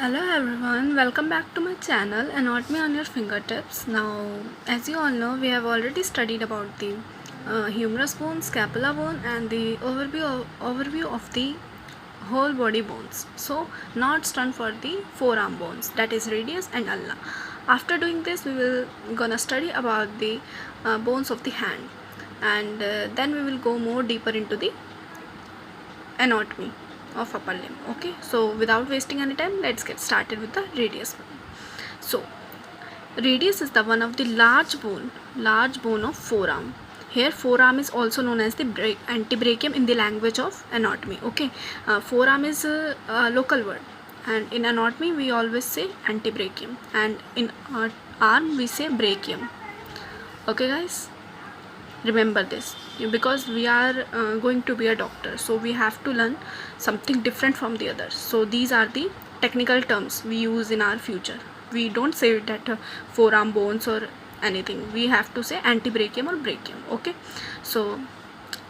Hello everyone, welcome back to my channel Anatomy on your fingertips. Now, as you all know, we have already studied about the humerus bone, scapula bone, and the overview of the whole body bones. So, now it's turn for the forearm bones, that is radius and ulna. After doing this, we will gonna study about the bones of the hand, and then we will go more deeper into the anatomy of upper limb. Okay, so without wasting any time, let's get started with the radius bone. So radius is the one of the large bone of forearm. Here forearm is also known as the antebrachium in the language of anatomy. Okay, forearm is a local word, and in anatomy we always say antebrachium, and in arm we say brachium. Okay guys, remember this, because we are going to be a doctor, so we have to learn something different from the others. So these are the technical terms we use in our future. We don't say that forearm bones or anything. We have to say antebrachium or brachium. Okay, so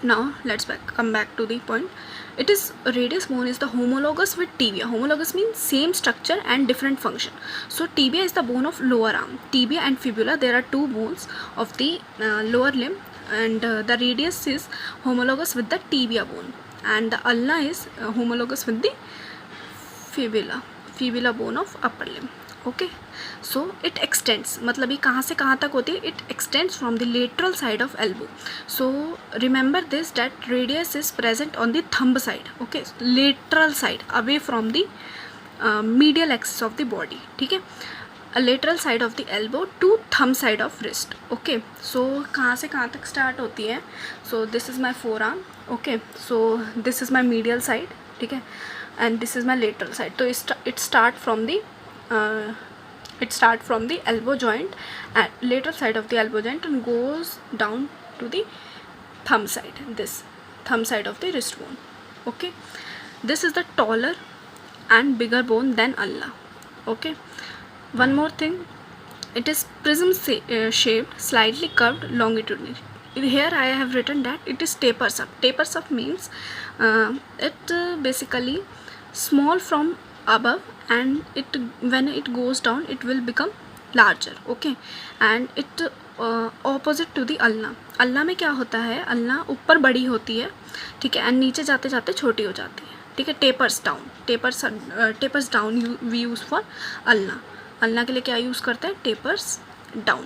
now let's come back to the point. It is radius bone is the homologous with tibia. Homologous means same structure and different function. So tibia is the bone of lower arm. Tibia and fibula, there are two bones of the lower limb, and the radius is homologous with the tibia bone, and the ulna is homologous with the fibula bone of upper limb. Okay, so it extends, मतलब ये कहाँ से कहाँ तक होती है? It extends from the lateral side of elbow. So remember this, that radius is present on the thumb side. Okay, lateral side, away from the medial axis of the body. ठीक है, a lateral side of the elbow to thumb side of wrist. Okay, so कहाँ से कहाँ तक start होती है? So this is my forearm. Okay, so this is my medial side. ठीक है, and this is my lateral side. So it start from the elbow joint at lateral side of the elbow joint and goes down to the thumb side, this thumb side of the wrist bone. Okay, this is the taller and bigger bone than ulna. Okay, one more thing, it is prism shaped, slightly curved longitudinally. Here I have written that it is tapers up. Tapers up means it basically small from above, and it when it goes down it will become larger. Okay, and it opposite to the ulna. ulna में क्या होता है? ulna ऊपर बड़ी होती है, ठीक है, and नीचे जाते जाते छोटी हो जाती है. ठीक है, tapers down we use for ulna. ulna के लिए क्या यूज़ करते हैं? tapers down.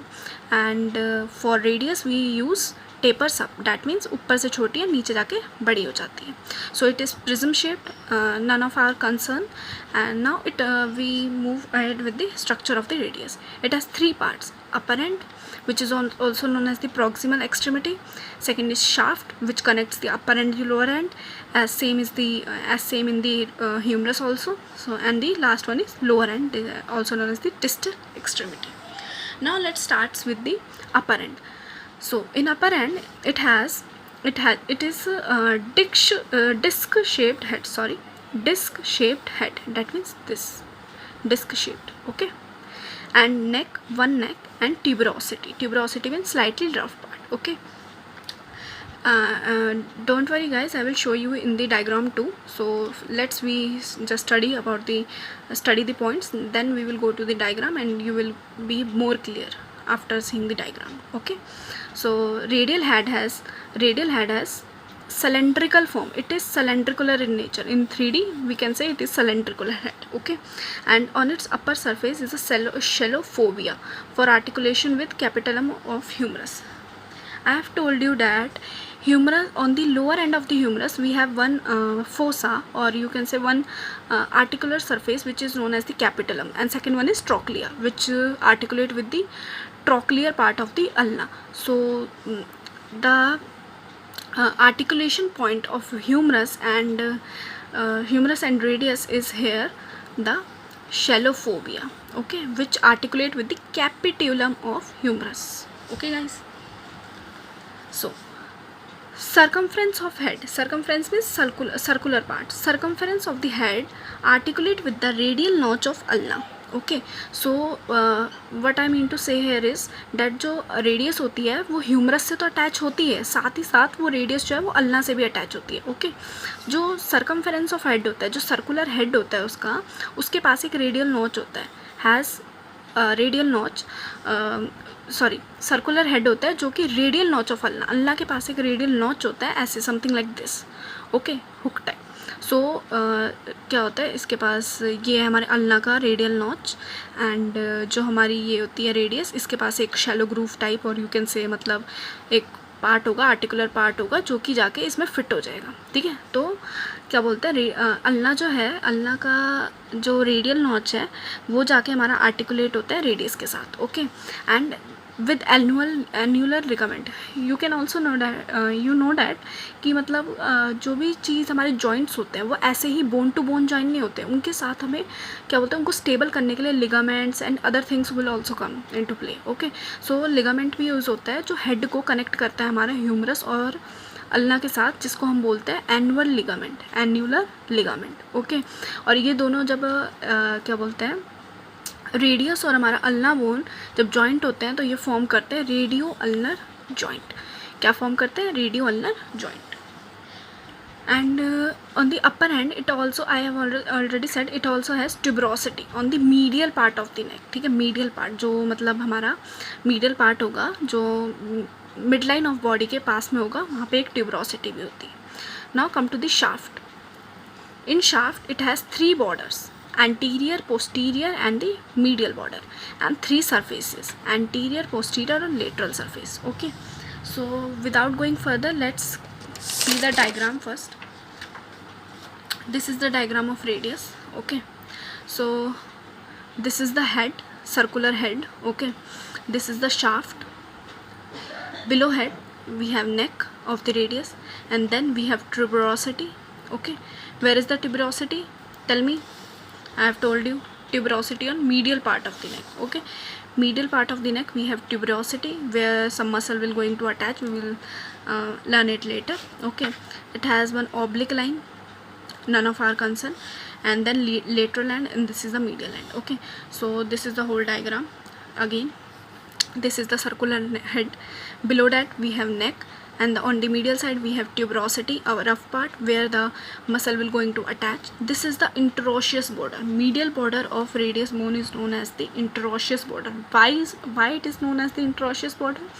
and for radius we use tapers up. that means ऊपर से छोटी है, नीचे जाके बड़ी हो जाती है. so it is prism shaped, none of our concern. and now we move ahead with the structure of the radius. It has three parts: upper end, which is also known as the proximal extremity. Second is shaft, which connects the upper end to the lower end, as same in the humerus also. So, and the last one is lower end, also known as the distal extremity. Now let's start with the upper end. So in upper end it is a disc shaped head. Disc shaped head, that means this disc shaped. Okay, and one neck and tuberosity means slightly rough part. Okay, don't worry guys, I will show you in the diagram too. so we just study the points, then we will go to the diagram and you will be more clear after seeing the diagram. Okay, so radial head has cylindrical form. It is cylindrical in nature. In 3D we can say it is cylindrical head. Okay, and on its upper surface is a shallow fovea for articulation with capitulum of humerus. I have told you that humerus, on the lower end of the humerus we have one fossa, or you can say one articular surface, which is known as the capitulum, and second one is trochlea, which articulate with the trochlear part of the ulna. So the articulation point of humerus and radius is here, the shallow fovea. Okay, which articulate with the capitulum of humerus. Okay guys, so circumference of head. Circumference means circular part. Circumference of the head articulate with the radial notch of ulna. Okay. So what I mean to say here is that जो radius होती है वो humerus से तो attach होती है, साथ ही साथ वो रेडियस जो है वो अल्ना से भी अटैच होती है. ओके. जो सर्कमफेरेंस ऑफ हेड होता है, जो सर्कुलर हेड होता है उसका, उसके पास एक रेडियल नोच होता है, हैज़ रेडियल नोच, सॉरी सर्कुलर हेड होता है जो कि रेडियल नोच ऑफ अल्ला, अल्ला के पास एक रेडियल नोच होता है ऐसे, something like this. Okay, hook type. So क्या होता है इसके पास, ये है हमारे अल्ला का रेडियल नॉच, एंड जो हमारी ये होती है रेडियस, इसके पास एक शैलो ग्रूव टाइप, और यू कैन से मतलब एक पार्ट होगा, आर्टिकुलर पार्ट होगा जो कि जाके इसमें फिट हो जाएगा. ठीक है. तो क्या बोलते हैं, अल्ला जो है, अल्ला का जो रेडियल नॉच है वो जाके हमारा आर्टिकुलेट होता है रेडियस के साथ. Okay. And with annular ligament, you can also know that, you know that कि मतलब जो भी चीज़ हमारे जॉइंट्स होते हैं वो ऐसे ही बोन टू बोन जॉइंट नहीं होते, उनके साथ हमें क्या बोलते हैं, उनको स्टेबल करने के लिए ligaments and other things will also come into play. Okay. So ligament भी यूज़ होता है जो हेड को कनेक्ट करता है हमारा ह्यूमरस और अल्ना के साथ, जिसको हम बोलते हैं annual ligament, annular ligament. Okay. और ये दोनों जब क्या बोलते हैं, रेडियस और हमारा अल्ना बोन जब जॉइंट होते हैं तो ये फॉर्म करते हैं रेडियो अल्नर जॉइंट. क्या फॉर्म करते हैं, radio ulnar joint. And on the upper hand it also, I have already said, it also has tuberosity on the medial part of the neck. ठीक है. मीडियल पार्ट जो मतलब हमारा medial part होगा, जो मिड लाइन ऑफ बॉडी के पास में होगा, वहाँ पे एक ट्यूबरोसिटी भी होती है. Now come to the shaft. In shaft it has 3 borders, anterior, posterior and the medial border, and 3 surfaces, anterior, posterior and lateral surface. Okay. So without going further, let's see the diagram first. This is the diagram of radius. Okay. So this is the head, circular head. Okay. This is the shaft. Below head we have neck of the radius, and then we have tuberosity. Okay. Where is the tuberosity? Tell me. I have told you tuberosity on medial part of the neck. Okay. Medial part of the neck we have tuberosity where some muscle will going to attach. We will learn it later. Okay. It has one oblique line, none of our concern, and then lateral end, and this is the medial end. Okay. So this is the whole diagram. Again, this is the circular head. Below that we have neck, and on the medial side we have tuberosity, our rough part where the muscle will going to attach. This is the interosseous border. Medial border of radius bone is known as the interosseous border. Why it is known as the interosseous border?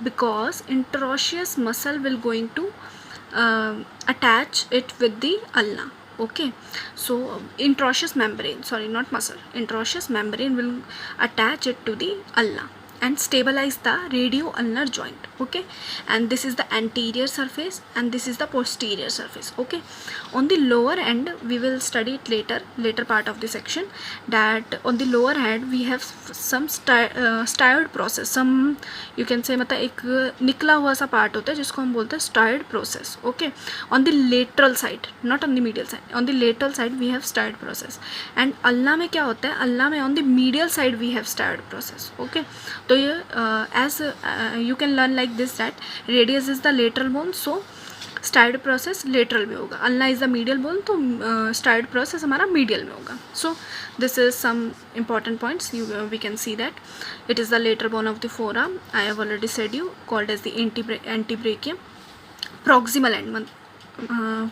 Because interosseous muscle will going to attach it with the ulna. Okay. So interosseous membrane, sorry, not muscle, interosseous membrane will attach it to the ulna and stabilize the radio ulnar joint. Okay. And this is the anterior surface and this is the posterior surface. Okay. On the lower end we will study it later part of the section, that on the lower hand we have some styrd process, some you can say मतलब एक निकला हुआ सा part होता है जिसको हम बोलते हैं styrd process. Okay. On the lateral side, not on the medial side, on the lateral side we have styrd process. And Allah में क्या होता है, अल्ला में on the medial side we have styrd process. Okay. तो ये as you can learn like this that radius is the lateral bone, so styrd process lateral में होगा. Allah is the medial bone, तो styrd process हमारा medial में होगा. So this is some important points. We can see that it is the lateral bone of the forearm. I have already said you, called as the antebrachium. Proximal end,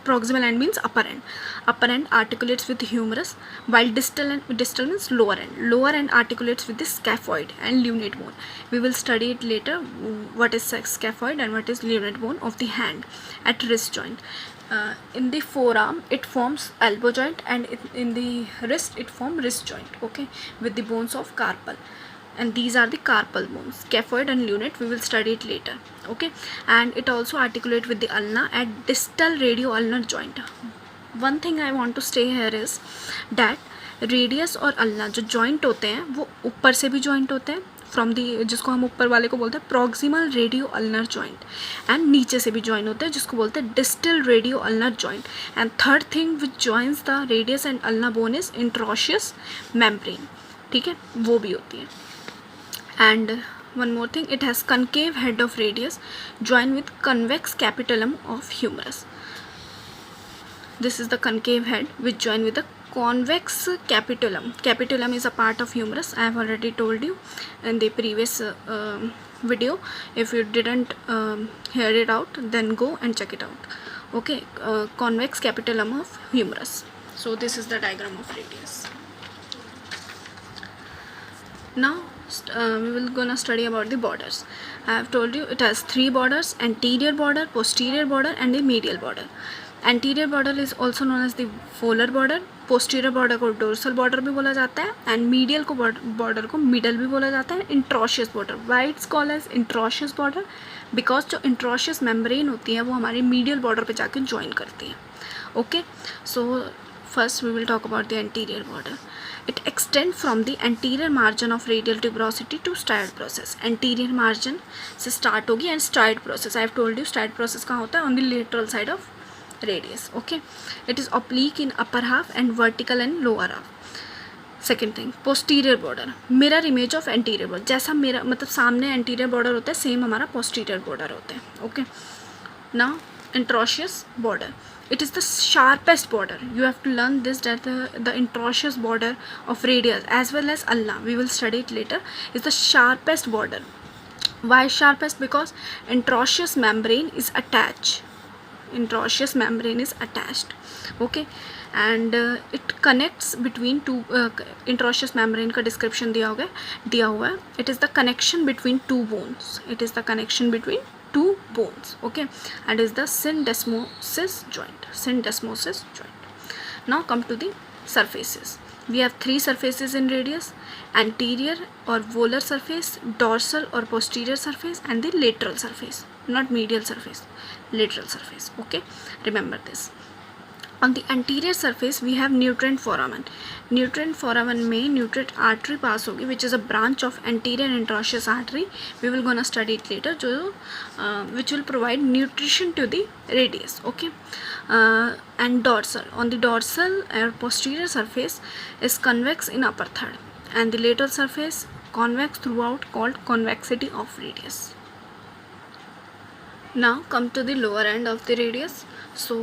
proximal end means upper end. Upper end articulates with humerus, while distal means lower end. Lower end articulates with the scaphoid and lunate bone. We will study it later, what is scaphoid and what is lunate bone of the hand at wrist joint. In the forearm it forms elbow joint, and in the wrist it forms wrist joint. Okay. With the bones of carpal, and these are the carpal bones. Scaphoid and lunate we will study it later. Okay. And it also articulate with the ulna at distal radio ulnar joint. One thing I want to say here is that radius और ulna जो joint होते हैं वो ऊपर से भी joint होते हैं फ्रॉम दी, जिसको हम ऊपर वाले को बोलते हैं proximal radio ulnar joint, and नीचे से भी जॉइन होते हैं जिसको बोलते हैं distal radio ulnar joint. And third thing which joins the radius and ulna bone is interosseous membrane. ठीक है, वो भी होती है. And one more thing, it has concave head of radius joined with convex capitulum of humerus. This is the concave head which join with the convex capitulum. Capitulum is a part of humerus. I have already told you in the previous video. If you didn't hear it out, then go and check it out. Okay, convex capitulum of humerus. So this is the diagram of radius. Now we will gonna study about the borders. I have told you it has 3 borders: anterior border, posterior border, and the medial border. Anterior border is also known as the volar border. Posterior border को dorsal border भी बोला जाता है and medial को border को middle भी बोला जाता है. Interosseous border, why it's called as interosseous border because जो इंट्रोशियस मेम्ब्रेन होती है वो हमारी मीडियल बॉर्डर पे जाके ज्वाइन करती है. Okay, so first we will talk about the anterior border. It extends from the anterior margin of radial tuberosity to striate process. Anterior margin से start होगी and striate process. I have told you striate process कहाँ होता है? On the lateral side of radius. Okay, it is oblique in upper half and vertical in lower half. Second thing, posterior border, mirror image of anterior border. जैसा मेरा मतलब सामने anterior border होता है same हमारा posterior border होता है. Okay, now introitious border. It is the sharpest border. You have to learn this, that the introitious border of radius as well as ulna, we will study it later, is the sharpest border. Why sharpest? Because introitious membrane is attached. Introitious membrane is attached. Okay, and it connects between two introitious membrane का description दिया हुआ है. It is the connection between two bones. It is the connection between two bones. Okay, and is the syndesmosis joint. Syndesmosis joint. Now come to the surfaces. We have 3 surfaces in radius: anterior or volar surface, dorsal or posterior surface, and the lateral surface. Not medial surface, lateral surface. Okay, remember this. On the anterior surface we have nutrient foramen. Nutrient foramen में nutrient artery पास होगी, which is a branch of anterior introitious artery. We will gonna study it later. जो which will provide nutrition to the radius. Okay, and dorsal. On the dorsal or posterior surface is convex in upper third, and the lateral surface convex throughout, called convexity of radius. Now come to the lower end of the radius. So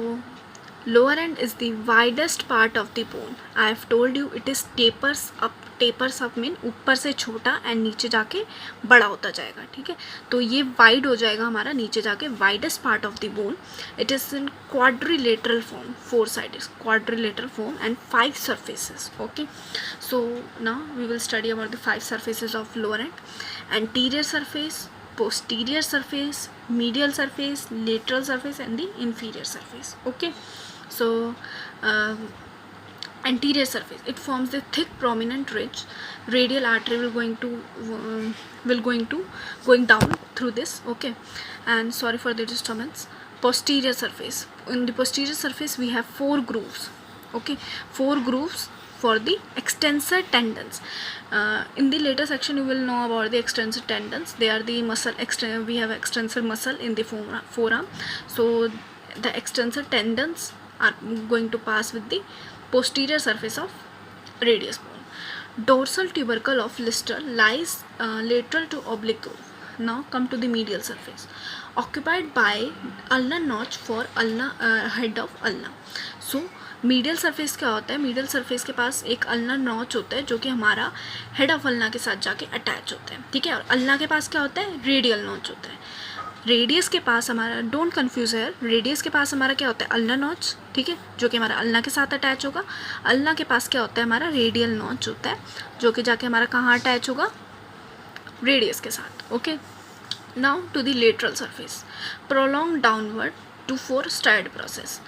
lower end is the widest part of the bone. I have told you it is tapers up. Tapers up mean ऊपर से छोटा and नीचे जाके बड़ा होता जाएगा. ठीक है, तो ये वाइड हो जाएगा हमारा नीचे जाके. Widest part of the bone. It is in quadrilateral form, 4 sided quadrilateral form and 5 surfaces. Okay, so now we will study about the 5 surfaces of lower end: anterior surface, posterior surface, medial surface, lateral surface, and the inferior surface. Okay, so anterior surface, it forms the thick prominent ridge. Radial artery going down through this. Okay, and sorry for the disturbance. Posterior surface. In the posterior surface we have 4 grooves. Okay, 4 grooves for the extensor tendons. In the later section you will know about the extensor tendons. They are the muscle we have extensor muscle in the forearm. So the extensor tendons are going to pass with the posterior surface of radius bone. Dorsal tubercle of Lister lies lateral to oblique groove. Now come to the medial surface, occupied by ulnar notch for ulnar head of ulna. So medial surface क्या होता है? Medial surface के पास एक ulnar notch होता है जो कि हमारा हेड ऑफ अल्ना के साथ जाके अटैच होता है. ठीक है, और अल्ना के पास क्या होता है? रेडियल नॉच होता है. रेडियस के पास हमारा, डोंट कंफ्यूज है, रेडियस के पास हमारा क्या होता है? Ulnar notch. ठीक है, जो कि हमारा अल्ना के साथ अटैच होगा. अल्ना के पास क्या होता है? हमारा रेडियल नॉच होता है जो कि जाके हमारा कहाँ अटैच होगा? रेडियस के साथ. Okay, now to the lateral surface, prolong downward to for stride process.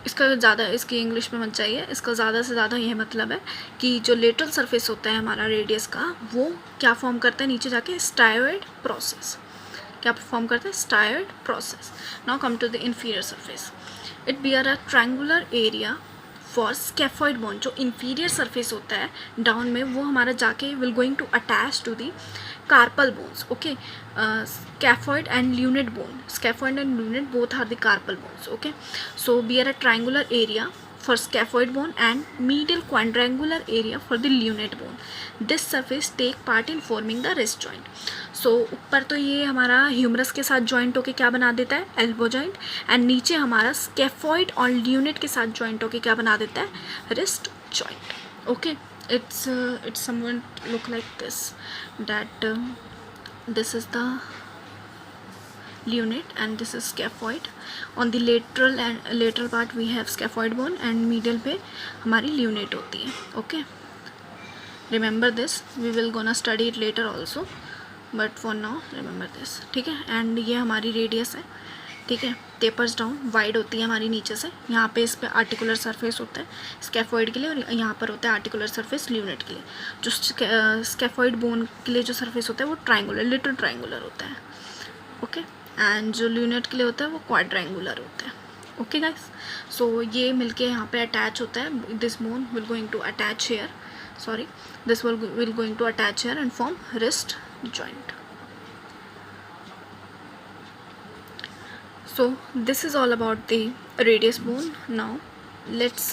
इसका ज़्यादा, इसकी इंग्लिश में मत चाहिए, इसका ज़्यादा से ज़्यादा यह मतलब है कि जो लेटरल सरफेस होता है हमारा रेडियस का, वो क्या फॉर्म करता है? नीचे जाके स्टायोइड प्रोसेस. क्या फॉर्म करता है? Styloid process. Now come to the inferior surface. It bear a triangular area for scaphoid bone. जो इंफीरियर सरफेस होता है डाउन में, वो हमारा जाके will going to attach to the carpal bones. Okay, scaphoid and lunate bone. Scaphoid and lunate both are the carpal bones. Okay, so bear a triangular area for scaphoid bone and medial quadrangular area for the lunate bone. This surface take part in forming the wrist joint. So ऊपर तो ये हमारा humerus के साथ joint होके क्या बना देता है? Elbow joint. एंड नीचे हमारा स्कैफॉइड और ल्यूनेट के साथ जॉइंट होके क्या बना देता है? Wrist joint. Okay, it's somewhat look like this, that this is the lunate and this is scaphoid. On the lateral part we have scaphoid bone and medial पे हमारी lunate होती है. Okay, remember this, we will gonna study it later also, but for now remember this. ठीक है, and ये हमारी radius है. ठीक है, टेपर्स डाउन, वाइड होती है हमारी नीचे से. यहाँ पे इस पर आर्टिकुलर सरफेस होता है स्कैफॉइड के लिए, और यहाँ पर होता है आर्टिकुलर सरफेस ल्यूनेट के लिए. जो स्कैफॉइड बोन के लिए जो सरफेस होता है वो ट्राइंगुलर, लिटिल ट्राइंगुलर होता है. ओके, एंड जो ल्यूनेट के लिए होता है वो क्वाड्रेंगुलर होता है. ओके गाइस, सो ये मिलके यहाँ पे अटैच होता है. This bone will going to attach here, sorry, this will going to attach here and form wrist joint. So this is all about the radius bone. Now let's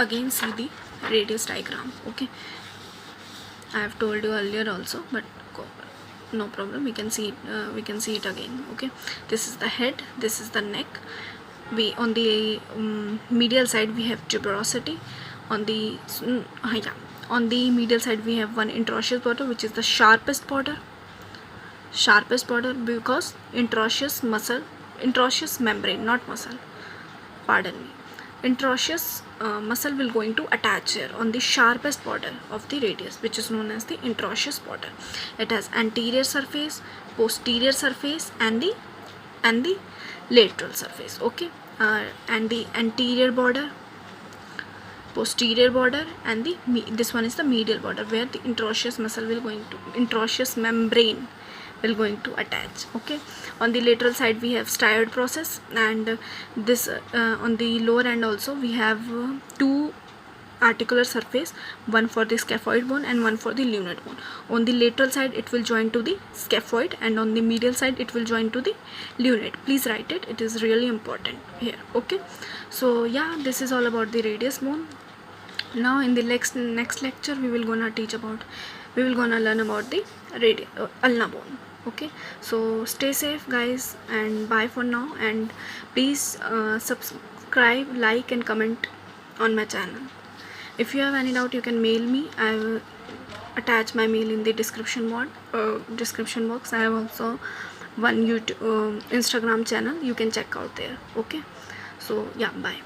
again see the radius diagram. Okay, I have told you earlier also, but no problem, we can see it again. Okay, this is the head, this is the neck. We on the medial side we have tuberosity. On the on the medial side we have one interosseous border, which is the sharpest border, because interosseous membrane, not muscle, pardon me, interosseous muscle will going to attach here on the sharpest border of the radius, which is known as the interosseous border. It has anterior surface, posterior surface, and the lateral surface. Okay, and the anterior border, posterior border, and this one is the medial border, where the interosseous membrane will going to attach. Okay, on the lateral side we have styloid process, and this on the lower end also we have two articular surface, one for the scaphoid bone and one for the lunate bone. On the lateral side it will join to the scaphoid, and on the medial side it will join to the lunate. Please write it, it is really important here. Okay, so yeah, this is all about the radius bone. Now in the next lecture we will gonna learn about the ulna bone. Okay, so stay safe guys, and bye for now, and please subscribe, like, and comment on my channel. If you have any doubt you can mail me. I will attach my mail in the description box. I have also one YouTube Instagram channel, you can check out there. Okay, so yeah, bye.